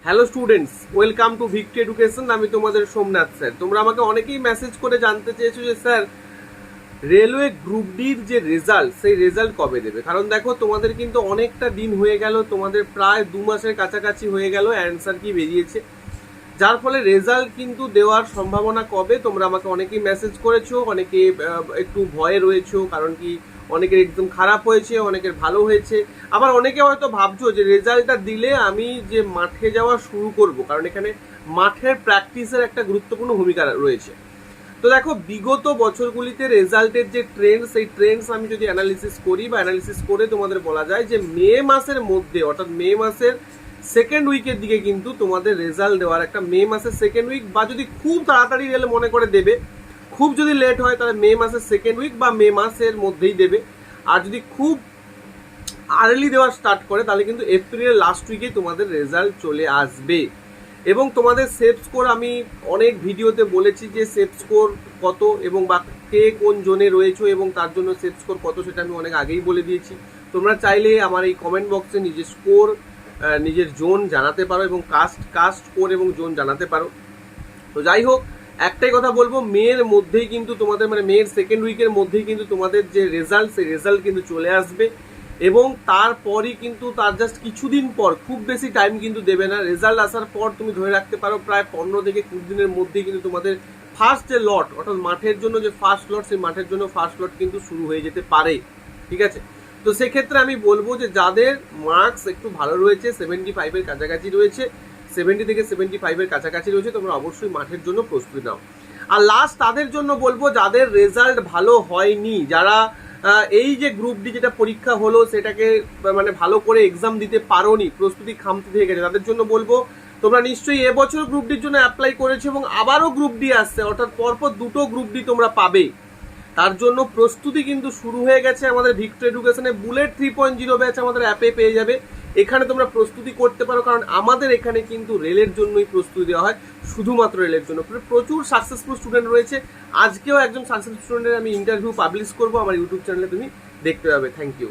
Hello students, welcome to victory education. আমি তোমাদের Somnath sir. তোমরা আমাকে অনেকেই মেসেজ করে জানতে চেয়েছো যে স্যার রেলওয়ে গ্রুপ ডির যে রেজাল্ট, সেই রেজাল্ট কবে দেবে। কারণ দেখো, তোমাদের কিন্তু অনেকটা দিন হয়ে গেল, তোমাদের প্রায় 2 মাসের কাছাকাছি হয়ে গেল অ্যান্সার কি বেরিয়েছে, যার ফলে রেজাল্ট কিন্তু দেওয়ার সম্ভাবনা কবে। তোমরা আমাকে অনেকেই মেসেজ করেছো, অনেকে একটু ভয়ে রয়েছো, কারণ কি অনেকের একদম খারাপ হয়েছে, অনেকের ভালো হয়েছে। আবার অনেকে হয়তো ভাবছো যে রেজাল্টটা দিলে আমি যে মাঠে যাওয়া শুরু করব, কারণ এখানে মাঠের প্র্যাকটিসের একটা গুরুত্বপূর্ণ ভূমিকা রয়েছে। তো দেখো, বিগত বছরগুলিতে রেজাল্টের যে ট্রেন্ড, সেই ট্রেন্ডস আমি যদি অ্যানালিসিস করি বা অ্যানালিসিস করে তোমাদের বলা যায় যে মে মাসের মধ্যে, অর্থাৎ মে মাসের সেকেন্ড উইকের দিকে কিন্তু তোমাদের রেজাল্ট দেওয়ার একটা, মে মাসের সেকেন্ড উইক বা যদি খুব তাড়াতাড়ি রেলে মনে করে দেবে, খুব যদি লেট হয় তাহলে মে মাসের সেকেন্ড উইক বা মে মাসের মধ্যেই দেবে। আর যদি খুব আর্লি দেওয়া স্টার্ট করে তাহলে কিন্তু এপ্রিলের লাস্ট উইকেই তোমাদের রেজাল্ট চলে আসবে। এবং তোমাদের সেফ স্কোর আমি অনেক ভিডিওতে বলেছি যে সেফ স্কোর কত এবং বা কে কোন জোনে রয়েছে এবং তার জন্য সেফ স্কোর কত, সেটা আমি অনেক আগেই বলে দিয়েছি। তোমরা চাইলে আমার এই কমেন্ট বক্সে নিজের স্কোর, নিজের জোন জানাতে পারো এবং কাস্ট স্কোর এবং জোন জানাতে পারো। তো যাই হোক, একটাই কথা বলবো, মেয়ের মধ্যেই কিন্তু তোমাদের, মানে মেয়ের সেকেন্ড উইকের মধ্যেই কিন্তু তোমাদের যে রেজাল্ট, সেই রেজাল্ট কিন্তু চলে আসবে। এবং তারপরই কিন্তু তার জাস্ট কিছুদিন পর, খুব বেশি টাইম কিন্তু দেবে না, রেজাল্ট আসার পর তুমি ধরে রাখতে পারো প্রায় 15 থেকে 20 দিনের মধ্যেই কিন্তু তোমাদের ফার্স্ট যে লট, অর্থাৎ মাঠের জন্য যে ফার্স্ট লট, সেই মাঠের জন্য ফার্স্ট লট কিন্তু শুরু হয়ে যেতে পারে। ঠিক আছে, তো সেক্ষেত্রে আমি বলবো যে যাদের মার্কস একটু ভালো রয়েছে, 75-এর কাছাকাছি রয়েছে, 70 থেকে 75-এর কাছাকাছি রয়েছে, তোমরা অবশ্যই মাঠের জন্য প্রস্তুতি নাও। আর লাস্ট তাদের জন্য বলবো যাদের রেজাল্ট ভালো হয়নি, যারা এই যে গ্রুপ ডি যেটা পরীক্ষা হলো সেটাকে মানে ভালো করে এক্সাম দিতে পারোনি, প্রস্তুতি খামতি থেকে গেছে, তাদের জন্য বলবো তোমরা নিশ্চয়ই এবছর গ্রুপ ডির জন্য অ্যাপ্লাই করেছো এবং আবারও গ্রুপ ডি আসছে, অর্থাৎ পরপর 2টো গ্রুপ ডি তোমরা পাবে। তার জন্য প্রস্তুতি কিন্তু শুরু হয়ে গেছে আমাদের ভিক্টরি এডুকেশনে। বুলেট 3.0 ব্যাচ আমাদের অ্যাপে পেয়ে যাবে, এখানে তোমরা প্রস্তুতি করতে পারো, কারণ আমাদের এখানে কিন্তু রেলের জন্যই প্রস্তুতি দেওয়া হয়, শুধুমাত্র রেলের জন্য। প্রচুর সাকসেসফুল স্টুডেন্ট রয়েছে। আজকেও একজন সাকসেসফুল স্টুডেন্টের আমি ইন্টারভিউ পাবলিশ করবো, আমার ইউটিউব চ্যানেলে তুমি দেখতে পাবে। Thank you.